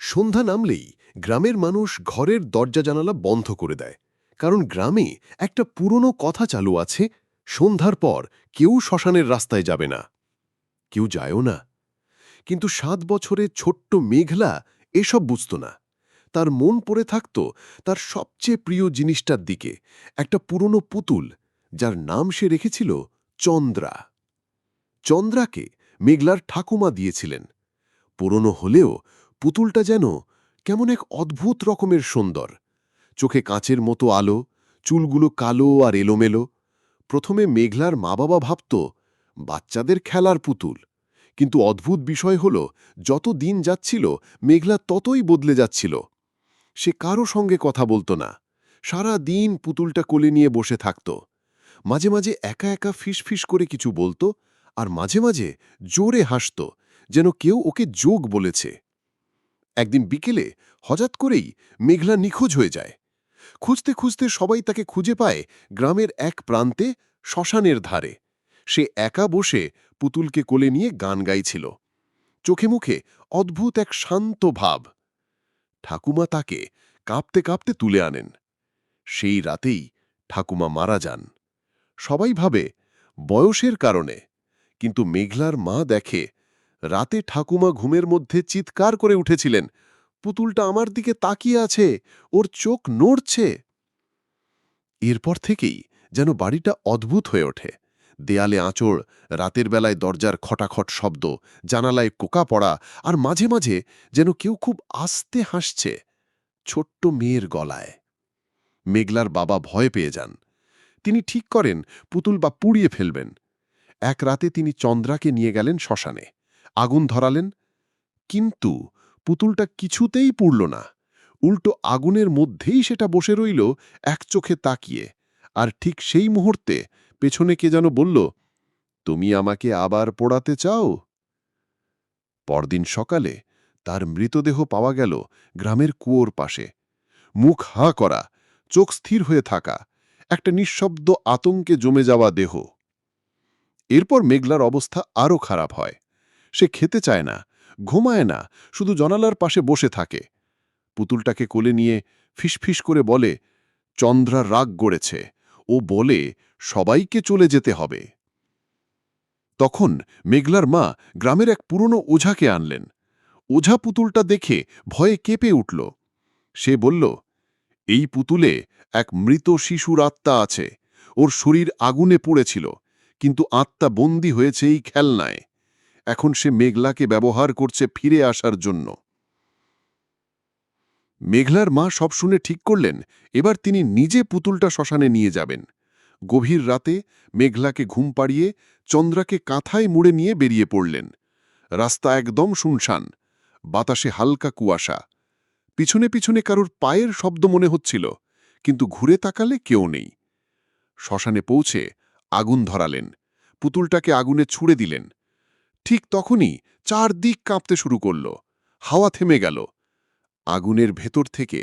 সন্ধ্যা নামলেই গ্রামের মানুষ ঘরের দরজা জানালা বন্ধ করে দেয়, কারণ গ্রামে একটা পুরনো কথা চালু আছে, সন্ধ্যার পর কেউ শ্মশানের রাস্তায় যাবে না। কেউ যায়ও না। কিন্তু 7 বছরের ছোট্ট মেঘলা এসব বুঝত না। তার মন পড়ে থাকত তার সবচেয়ে প্রিয় জিনিসটার দিকে, একটা পুরনো পুতুল, যার নাম সে রেখেছিল চন্দ্রা। চন্দ্রাকে মেঘলার ঠাকুমা দিয়েছিলেন। পুরনো হলেও পুতুলটা যেন কেমন এক অদ্ভুত রকমের সুন্দর। চোখে কাঁচের মতো আলো, চুলগুলো কালো আর এলোমেলো। প্রথমে মেঘলার মা বাবা ভাবত বাচ্চাদের খেলার পুতুল, কিন্তু অদ্ভুত বিষয় হল যত দিন যাচ্ছিল মেঘলা ততই বদলে যাচ্ছিল। সে কারো সঙ্গে কথা বলতো না, সারা দিন পুতুলটা কোলে নিয়ে বসে থাকত। মাঝে মাঝে একা একা ফিসফিস করে কিছু বলতো, আর মাঝে মাঝে জোরে হাসত, যেন কেউ ওকে যোগ বলেছে। একদিন বিকেলে হঠাৎ করেই মেঘলা নিখোঁজ হয়ে যায়। খুঁজতে খুঁজতে সবাই তাকে খুঁজে পায় গ্রামের এক প্রান্তে, শ্মশানের ধারে। সে একা বসে পুতুলকে কোলে নিয়ে গান গাইছিল। চোখে মুখে অদ্ভুত এক শান্ত ভাব। ঠাকুমা তাকে কাঁপতে কাঁপতে তুলে আনেন। সেই রাতেই ঠাকুমা মারা যান। সবাই ভাবে বয়সের কারণে, কিন্তু মেঘলার মা দেখে রাতে ঠাকুমা ঘুমের মধ্যে চিৎকার করে উঠেছিলেন, পুতুলটা আমার দিকে তাকিয়ে আছে, ওর চোখ নড়ছে। এরপর থেকেই যেন বাড়িটা অদ্ভুত হয়ে ওঠে। দেয়ালে আঁচড়, রাতের বেলায় দরজার খটাখট শব্দ, জানালায় কোকা পড়া, আর মাঝে মাঝে যেন কেউ খুব আস্তে হাসছে, ছোট্ট মেয়ের গলায়। মেঘলার বাবা ভয় পেয়ে যান। তিনি ঠিক করেন পুতুল বা পুড়িয়ে ফেলবেন। এক রাতে তিনি চন্দ্রাকে নিয়ে গেলেন শ্মশানে, আগুন ধরালেন। কিন্তু পুতুলটা কিছুতেই পুড়ল না। উল্টো আগুনের মধ্যেই সেটা বসে রইল, এক চোখে তাকিয়ে। আর ঠিক সেই মুহূর্তে পেছনে কে যেন বলল, তুমি আমাকে আবার পোড়াতে চাও? পরদিন সকালে তার মৃতদেহ পাওয়া গেল গ্রামের কুয়োর পাশে। মুখ হাঁ করা, চোখ স্থির হয়ে থাকা, একটা নিঃশব্দ আতঙ্কে জমে যাওয়া দেহ। এরপর মেঘলার অবস্থা আরও খারাপ হয়। সে খেতে চায় না, ঘুমায় না, শুধু জানালার পাশে বসে থাকে। পুতুলটাকে কোলে নিয়ে ফিসফিস করে বলে, চন্দ্রা রাগ গড়েছে, ও বলে সবাইকে চলে যেতে হবে। তখন মেঘলার মা গ্রামের এক পুরনো ওঝাকে আনলেন। ওঝা পুতুলটা দেখে ভয়ে কেঁপে উঠল। সে বলল, এই পুতুলে এক মৃত শিশুর আত্মা আছে। ওর শরীর আগুনে পুড়েছিল, কিন্তু আত্মা বন্দী হয়েছে এই খেলনায়। এখন সে মেঘলাকে ব্যবহার করছে ফিরে আসার জন্য। মেঘলার মা সব শুনে ঠিক করলেন এবার তিনি নিজে পুতুলটা শ্মশানে নিয়ে যাবেন। গভীর রাতে মেঘলাকে ঘুম পাড়িয়ে চন্দ্রাকে কাঁথায় মুড়ে নিয়ে বেরিয়ে পড়লেন। রাস্তা একদম শুনশান, বাতাসে হালকা কুয়াশা। পিছনে পিছনে কারোর পায়ের শব্দ মনে হচ্ছিল, কিন্তু ঘুরে তাকালে কেউ নেই। শ্মশানে পৌঁছে আগুন ধরালেন, পুতুলটাকে আগুনে ছুঁড়ে দিলেন। ঠিক তখনই চারদিক কাঁপতে শুরু করল। হাওয়া থেমে গেল। আগুনের ভেতর থেকে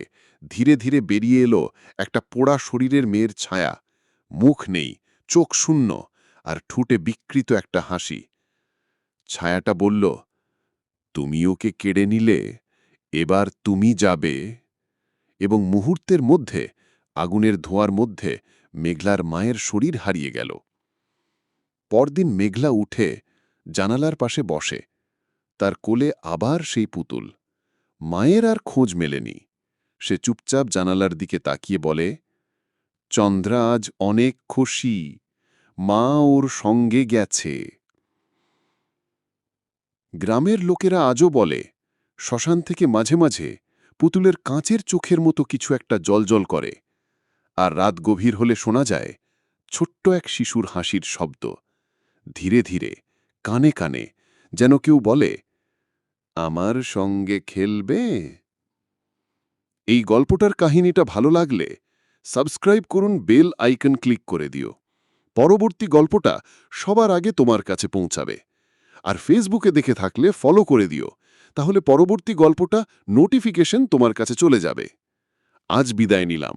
ধীরে ধীরে বেরিয়ে এলো একটা পোড়া শরীরের মেয়ের ছায়া। মুখ নেই, চোখ শূন্য, আর ঠুটে বিকৃত একটা হাসি। ছায়াটা বলল, তুমি ওকে কেড়ে নিলে, এবার তুমি যাবে। এবং মুহূর্তের মধ্যে আগুনের ধোঁয়ার মধ্যে মেঘলার মায়ের শরীর হারিয়ে গেল। পরদিন মেঘলা উঠে জানালার পাশে বসে। তার কোলে আবার সেই পুতুল। মায়ের আর খোঁজ মেলেনি। সে চুপচাপ জানালার দিকে তাকিয়ে বলে, চন্দ্রা আজ অনেক খুশি, মা ওর সঙ্গে গেছে। গ্রামের লোকেরা আজও বলে, শ্মশান থেকে মাঝে মাঝে পুতুলের কাঁচের চোখের মতো কিছু একটা জ্বলজ্বল করে। আর রাত গভীর হলে শোনা যায় ছোট্ট এক শিশুর হাসির শব্দ, ধীরে ধীরে, কানে কানে, যেন কেউ বলে, আমার সঙ্গে খেলবে। এই গল্পটার কাহিনীটা ভালো লাগলে সাবস্ক্রাইব করুন, বেল আইকন ক্লিক করে দিও। পরবর্তী গল্পটা সবার আগে তোমার কাছে পৌঁছাবে। আর ফেসবুকে দেখে থাকলে ফলো করে দিও, তাহলে পরবর্তী গল্পটা নোটিফিকেশন তোমার কাছে চলে যাবে। আজ বিদায় নিলাম।